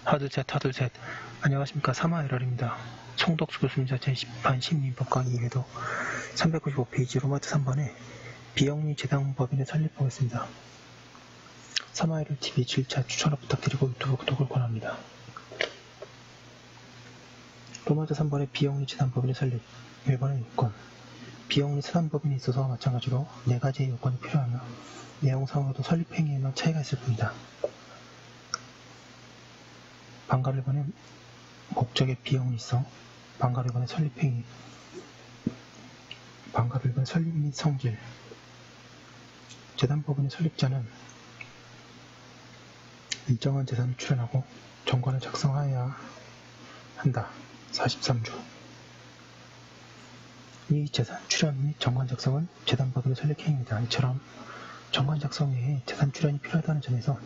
하둘셋. 안녕하십니까. 사마에럴입니다. 송덕수 교수님자 제10판 심리법 강의 2회도 395페이지 로마트 3번에 비영리 재단법인의 설립 보겠습니다. 사마에럴 TV 7차 추천을 부탁드리고 유튜브 구독을 권합니다. 로마트 3번의 비영리 재단법인의 설립 1번의 요건. 비영리 재단법인에 있어서 마찬가지로 4가지의 요건이 필요하며 내용상으로도 설립 행위에만 차이가 있을 뿐이다. 방가 1번에 목적의 비영리 있어 방가 1번의 설립 행위, 방가 1번의 설립 및 성질. 재단법인의 설립자는 일정한 재산을 출연하고 정관을 작성하여야 한다. 43조. 이 재산 출연 및 정관 작성은 재단법인의 설립 행위입니다. 이처럼 정관 작성 외에 재산 출연이 필요하다는 점에서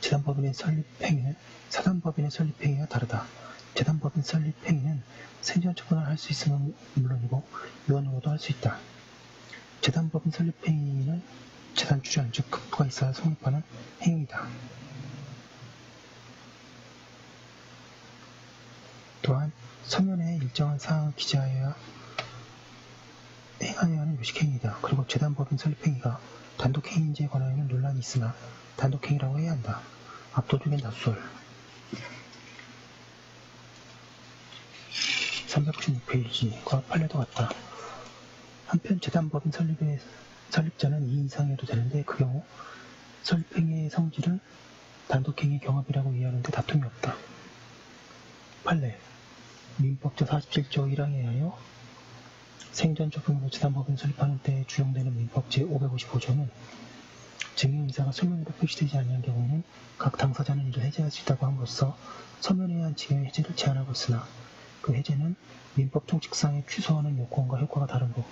재단법인의 설립 행위는 사단법인의 설립 행위와 다르다. 재단법인 설립 행위는 생전 처분을 할 수 있으면 물론이고 유언으로도 할 수 있다. 재단법인 설립 행위는 재산 출연, 즉 급부가 있어야 성립하는 행위이다. 또한 서면에 일정한 사항을 기재하여야 행하여야 하는 요식행위이다. 그리고 재단법인 설립 행위가 단독행위인지에 관하여는 논란이 있으나 단독행위라고 해야 한다. 압도적인 다수설. 396페이지과 판례도 같다. 한편 재단법인 설립자는 2 이상이어도 되는데 그 경우 설립행위의 성질을 단독행위 경합이라고 이해하는데 다툼이 없다. 판례. 민법제 47조 1항에 의하여 생전 처분으로 재단법인 설립하는 때에 준용되는 민법 제555조는 증여의사가 서면으로 표시되지 않는 경우에는 각 당사자는 이를 해제할 수 있다고 함으로써 서면에 의한 증여 해제를 제한하고 있으나 그 해제는 민법 총칙상의 취소하는 요건과 효과가 다르고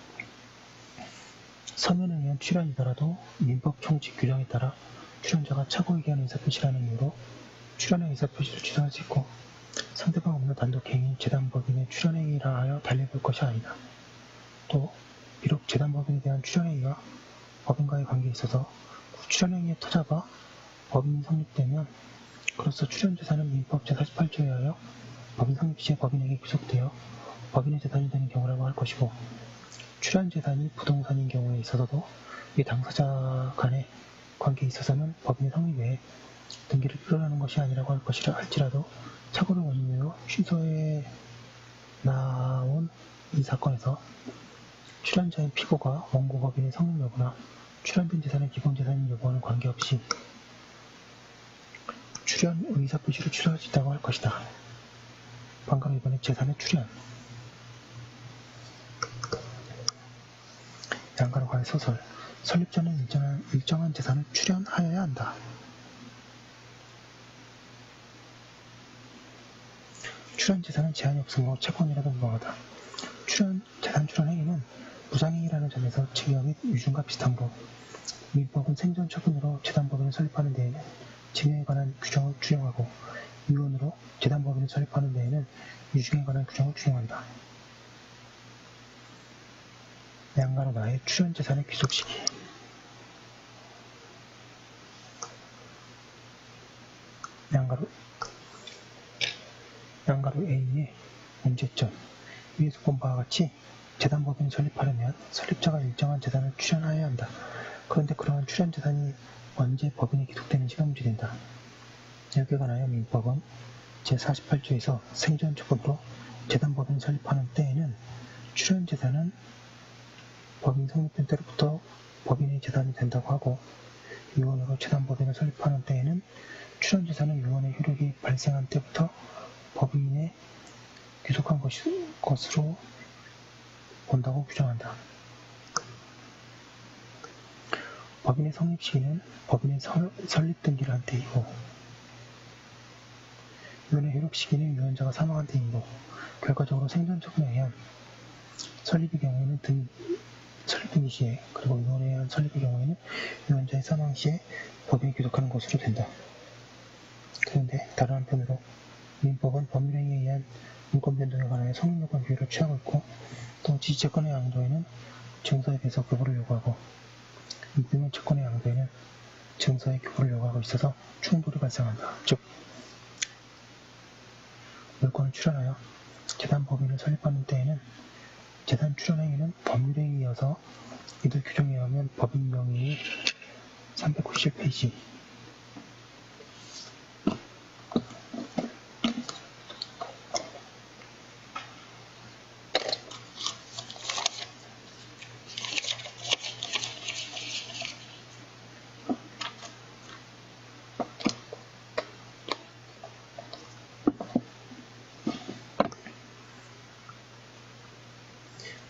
서면에 의한 출연이더라도 민법 총칙 규정에 따라 출연자가 착오에게 하는 의사표시라는 이유로 출연의 의사표시를 취소할 수 있고 상대방 없는 단독행위 재단법인의 출연행위라 하여 달려볼 것이 아니다. 또 비록 재단법인에 대한 출연행위와 법인과의 관계에 있어서 출연행위의 타자가 법인이 성립되면 그로써 출연재산은 민법 제48조에 의하여 법인 성립 시에 법인에게 귀속되어 법인의 재산이 되는 경우라고 할 것이고 출연재산이 부동산인 경우에 있어서도 이 당사자 간의 관계에 있어서는 법인의 성립 외에 등기를 필요로 것이 아니라고 할 것이라 할지라도 착오를 원인으로 취소해 나온 이 사건에서 출연자인 피고가 원고 법인의 성립 여부나 출연된 재산의 기본 재산인 여부와는 관계없이 출연 의사표시를 취소할 수 있다고 할 것이다. 방금 이번에 재산의 출연. 양가로 가의 소설. 설립자는 일정한 재산을 출연하여야 한다. 출연 재산은 제한이 없으므로 채권이라도 무방하다. 재산 출연 행위는 부당행위라는 점에서 증여 및 유증과 비슷하므로 민법은 생전 처분으로 재단법인을 설립하는 데에는 증여에 관한 규정을 준용하고 유언으로 재단법인을 설립하는 데에는 유증에 관한 규정을 준용한다. 양가로 나의 출연 재산의 귀속 시기. 양가로 A의 문제점. 위에서 본 바와 같이 재단법인을 설립하려면 설립자가 일정한 재산을 출연하여야 한다. 그런데 그러한 출연 재산이 언제 법인에 기속되는지가 문제된다. 여기에 관하여 민법은 제48조에서 생전 처분으로 재단법인을 설립하는 때에는 출연 재산은 법인 성립된 때로부터 법인의 재산이 된다고 하고 유언으로 재단법인을 설립하는 때에는 출연 재산은 유언의 효력이 발생한 때부터 법인에 귀속한 것으로 본다고 규정한다. 법인의 성립 시기는 법인의 설립 등기를 한 때이고 유언의 효력 시기는 유언자가 사망한 때이고 결과적으로 생전 처분에 의한 설립의 경우에는 설립 등기 시에 그리고 유언에 의한 설립의 경우에는 유언자의 사망 시에 법인에 귀속하는 것으로 된다. 그런데 다른 한편으로 민법은 법률행위에 의한 인권 변동에 관하여 성립요건 규율을 취하고 있고 또 지지채권의 양도에는 증서에 대해서 교부를 요구하고 임금의 채권의 양도에는 증서의 교부를 요구하고 있어서 충돌이 발생한다. 즉, 물권을 출연하여 재단법인을 설립하는 때에는 재단 출연행위는 법률에 의해서 이들 규정에 의하면 법인 명의 397페이지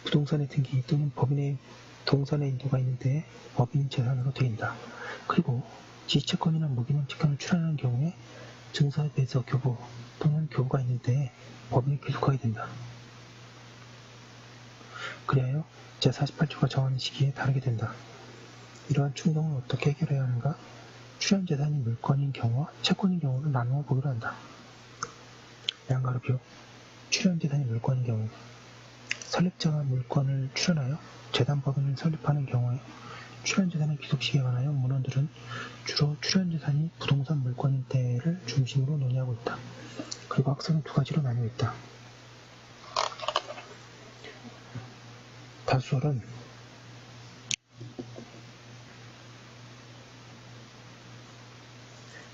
부동산의 등기 또는 법인의 동산의 인도가 있는데 법인 재산으로 드린다. 그리고 지시채권이나 무기명 채권을 출연하는 경우에 증서에 대해서 교부 또는 교부가 있는데 법인이 귀속하게 된다. 그리하여 제48조가 정하는 시기에 다르게 된다. 이러한 충동을 어떻게 해결해야 하는가? 출연재산이 물권인 경우와 채권인 경우를 나누어 보기로 한다. 양가로 비록 출연재산이 물권인 경우 설립자가 물권을 출연하여 재단법인을 설립하는 경우에 출연재산의 귀속시기에 관하여 문헌들은 주로 출연재산이 부동산 물권인 때를 중심으로 논의하고 있다. 그리고 학설은 두 가지로 나뉘어 있다. 다수설은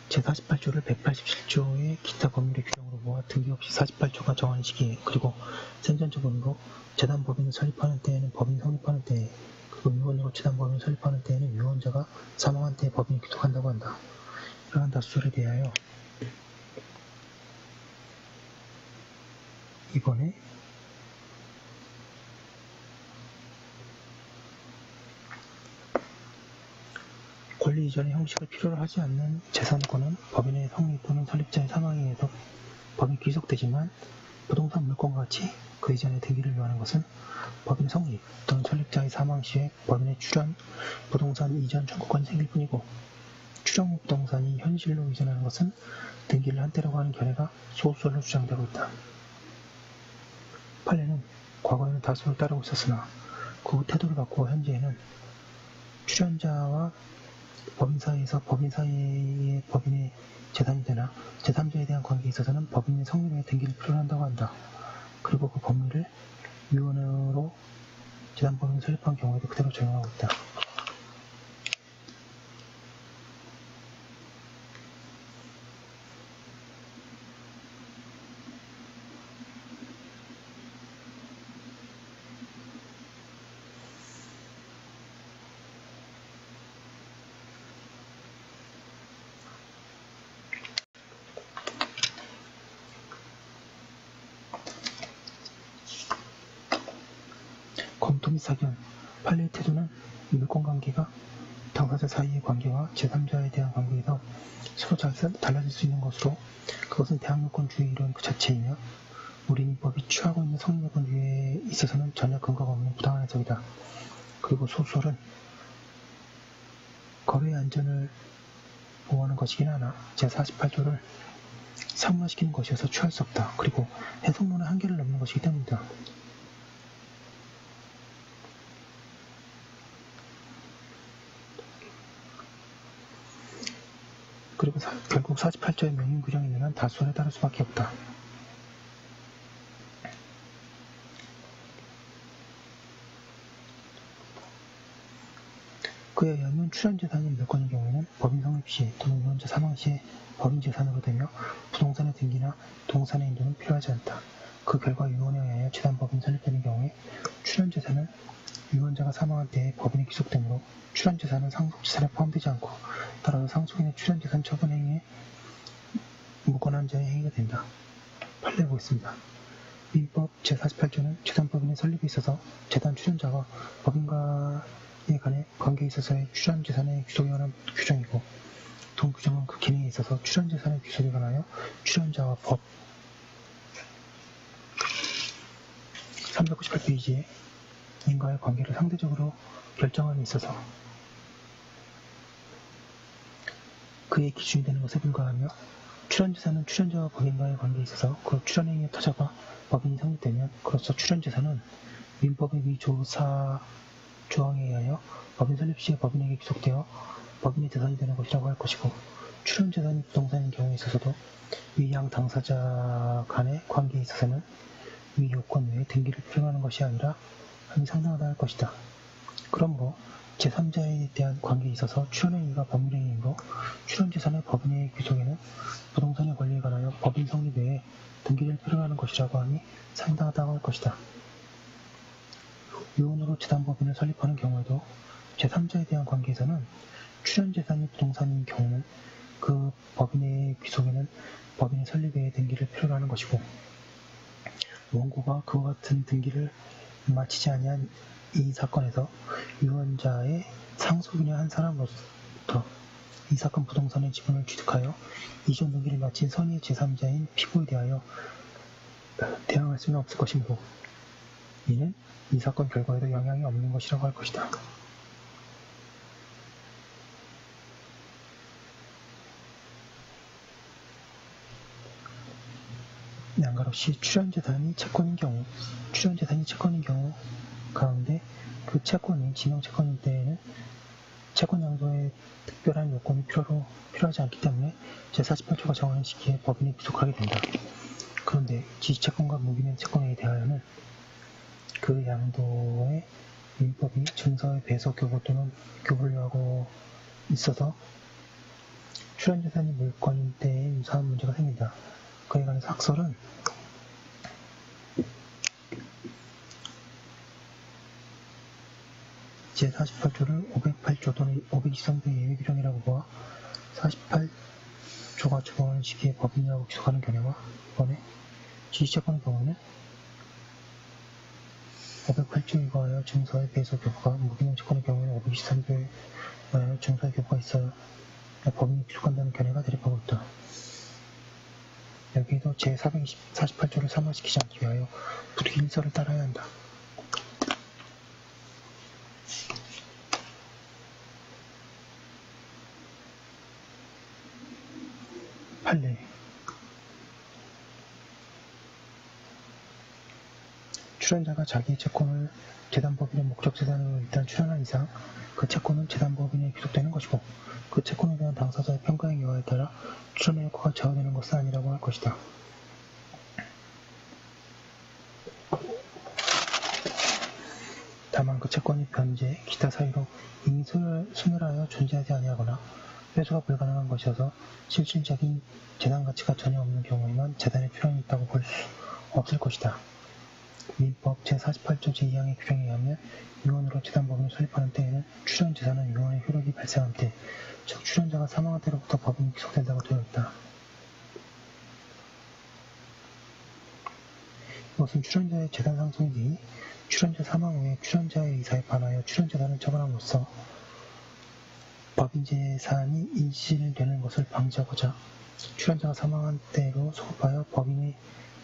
제48조를 187조의 기타 법률의 규정으로 모아 등기 없이 48조가 정하는 시기에 그리고 생전처분으로 재단법인을 설립하는 때에는 법인이 성립하는 때에 그리고 유언으로 재단법인을 설립하는 때에는 유언자가 사망한 때에 법인이 귀속한다고 한다. 이러한 다수설에 대하여 이번에 권리 이전의 형식을 필요로 하지 않는 재산권은 법인의 성립 또는 설립자의 사망에 의해서 법인이 귀속되지만 부동산 물권과 같이 그 이전의 등기를 요하는 것은 법인 성립 또는 설립자의 사망 시에 법인의 출연, 부동산 이전 청구권이 생길 뿐이고 출연 부동산이 현실로 이전하는 것은 등기를 한때라고 하는 견해가 소수설로 주장되고 있다. 판례는 과거에는 다수를 따르고 있었으나 그 후 태도를 바꾸어 현재에는 출연자와 법인 사이에서 법인 사이의 법인의 재산이 되나 제3자에 대한 관계에 있어서는 법인의 성립에 등기를 필요로 한다고 한다. 그리고 그 법률을 유언으로 재단법인을 설립한 경우에도 그대로 적용하고 있다. 검토 및 사견, 판례의 태도는 물권관계가 당사자 사이의 관계와 제3자에 대한 관계에서 서로 달라질 수 있는 것으로 그것은 대항력권주의의 이론 그 자체이며 우리 민법이 취하고 있는 성립권주의에 있어서는 전혀 근거가 없는 부당한 해석이다. 그리고 소설은 거래의 안전을 보호하는 것이긴 하나 제48조를 상문화시키는 것이어서 취할 수 없다. 그리고 해석론의 한계를 넘는 것이기 때문이다. 그리고 결국 48조의 명인 규정이 있는 한 다수설에 따를 수밖에 없다. 그에 의하면 출연재산이 물권인 경우에는 법인 성립 시 또는 유언자 사망 시에 법인 재산으로 되며 부동산의 등기나 동산의 인도는 필요하지 않다. 그 결과 유언에 의하여 재단법인이 설립되는 경우에 출연재산은 유언자가 사망한 때에 법인이 귀속되므로 출연재산은 상속재산에 포함되지 않고 따라서 상속인의 출연재산 처분 행위에 무관한 자의 행위가 된다. 판례를 보겠습니다. 민법 제48조는 재단법인의 설립에 있어서 재단 출연자가 법인과에 관해 관계에 있어서의 출연재산의 귀속에 관한 규정이고 동규정은 그 기능에 있어서 출연재산의 귀속에 관하여 출연자와 법 398페이지에 인과의 관계를 상대적으로 결정함에 있어서 그의 기준이 되는 것에 불과하며 출연재산은 출연자와 법인과의 관계에 있어서 그 출연행위의 타자가 법인이 성립되면 그로써 출연재산은 민법의 위 조사 조항에 의하여 법인 설립 시에 법인에게 귀속되어 법인의 재산이 되는 것이라고 할 것이고, 출연재산이 부동산인 경우에 있어서도 위 양 당사자 간의 관계에 있어서는 위 요건 외에 등기를 필요하는 것이 아니라 함이 상당하다 할 것이다. 그러므로 제3자에 대한 관계에 있어서 출연행위가 법률행위이므로 출연재산의 법인의 귀속에는 부동산의 권리에 관하여 법인 성립 외에 등기를 필요하는 것이라고 함이 상당하다고 할 것이다. 유언으로 재단법인을 설립하는 경우에도 제3자에 대한 관계에서는 출연재산이 부동산인 경우는 그 법인의 귀속에는 법인의 설립 외에 등기를 필요로 하는 것이고, 원고가 그와 같은 등기를 마치지 아니한 이 사건에서 유언자의 상속인의 한 사람으로부터 이 사건 부동산의 지분을 취득하여 이전 등기를 마친 선의의 제3자인 피고에 대하여 대항할 수는 없을 것이므로 이는 이 사건 결과에도 영향이 없는 것이라고 할 것이다. 양가로시 출연재산이 채권인 경우 가운데 그 채권이 지명채권일 때에는 채권 양도에 특별한 요건이 필요하지 않기 때문에 제48조가 정하는 시기에 법인이 귀속하게 된다. 그런데 지주채권과 무기명 채권에 대하여는 그 양도의 민법이 증서의 배서 교부 또는 교부하고 있어서 출연재산이 물권일 때에 유사한 문제가 생긴다. 그에 관해서 학설은 제48조를 508조 또는 523조의 예외규정이라고 보아 48조가 적용하는 시기에 법인이라고 귀속하는 경우와 이번에 지주채권의 경우는 508조에 의하여 증서의 배서 교부가, 무기명 채권의 경우에는 523조에 의하여 증서의 교부가 있어야 법인이 귀속한다는 견해가 대립하고 있다. 여기에도 제448조를 상하시키지 않기 위하여 부득이 일서를 따라야 한다. 판례. 출연자가 자기의 채권을 재단법인의 목적재산으로 일단 출연한 이상 그 채권은 재단법인에 귀속되는 것이고, 그 채권에 대한 당사자의 평가의 여하에 따라 출연의 효과가 저하되는 것은 아니라고 할 것이다. 다만 그 채권이 변제, 기타 사유로 이미 소멸하여 존재하지 아니하거나 회수가 불가능한 것이어서 실질적인 재단 가치가 전혀 없는 경우에만 재단에 출연이 있다고 볼 수 없을 것이다. 민법 제48조 제2항의 규정에 의하면 유언으로 재단법인을 설립하는 때에는 출연재산은 유언의 효력이 발생한 때, 즉 출연자가 사망한 때로부터 법인이 귀속된다고 되어 있다. 이것은 출연자의 재산 상속인 뒤 출연자 사망 후에 출연자의 의사에 반하여 출연재산을 처분함으로써 법인재산이 인실되는 것을 방지하고자 출연자가 사망한 때로 소급하여 법인에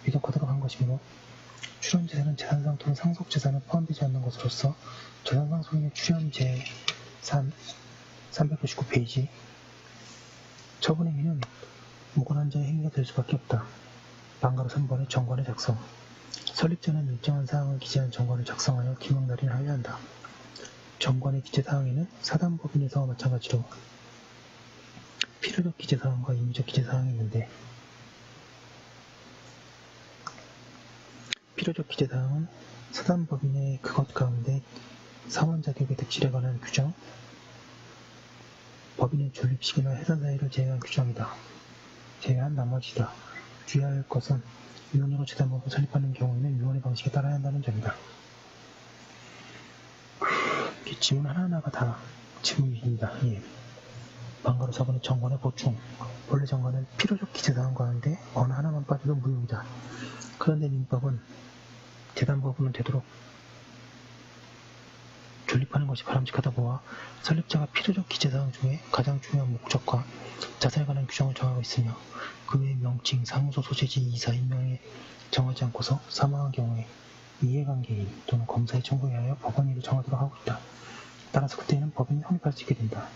귀속하도록 한 것이므로, 출연재산은 재산상 또는 상속재산에 포함되지 않는 것으로서 재산상속인의 출연재산 399페이지 처분행위는 무관한 자의 행위가 될 수밖에 없다. 방가로 3번의 정관의 작성. 설립자는 일정한 사항을 기재한 정관을 작성하여 기명날인을 하여야 한다. 정관의 기재사항에는 사단법인에서와 마찬가지로 필요적 기재사항과 임의적 기재사항이 있는데, 필요적 기재사항은 사단법인의 그것 가운데 사원 자격의 득실에 관한 규정, 법인의 존립식이나 해산 사유를 제외한 규정이다. 제외한 나머지다. 주의해야 할 것은 유언으로 재단법을 설립하는 경우에는 유언의 방식에 따라야 한다는 점이다. 지문 하나하나가 다 지문입니다. 예. 방가로 4번의 정관의 보충. 본래 정관은 필요적 기재사항 가운데 어느 하나만 빠져도 무효이다. 그런데 민법은 재단법인은 되도록 존립하는 것이 바람직하다 보아 설립자가 필요적 기재사항 중에 가장 중요한 목적과 자산에 관한 규정을 정하고 있으며, 그 외의 명칭, 상소, 소재지, 이사, 임명에 정하지 않고서 사망한 경우에 이해관계인 또는 검사의 청구에 하여 법원위를 정하도록 하고 있다. 따라서 그때는 법인이 성립할 수 있게 된다.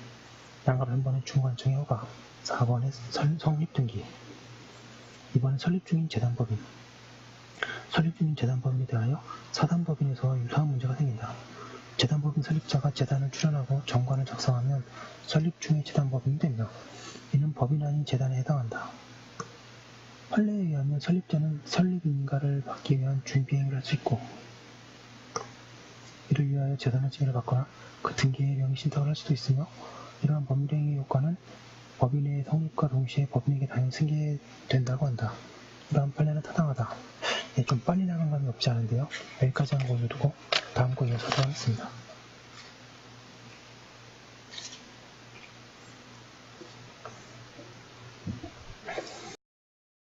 양가로 3번의 중간청의 허가, 4번의 성립등기, 이번엔 설립 중인 재단법인. 설립 중인 재단법인에 대하여 사단법인에서 유사한 문제가 생긴다. 재단법인 설립자가 재단을 출연하고 정관을 작성하면 설립 중의 재단법인이 되며 이는 법인 아닌 재단에 해당한다. 판례에 의하면 설립자는 설립인가를 받기 위한 준비행위를 할 수 있고 이를 위하여 재단의 증인을 받거나 그 등기의 명의 신탁을 할 수도 있으며 이러한 법률행위 효과는 법인의 성립과 동시에 법인에게 당연히 승계된다고 한다. 이러한 판례는 타당하다. 좀 빨리 나간 감이 없지 않은데요. 여기까지 한 거 올려두고 다음 거 이어서 하도록 하겠습니다.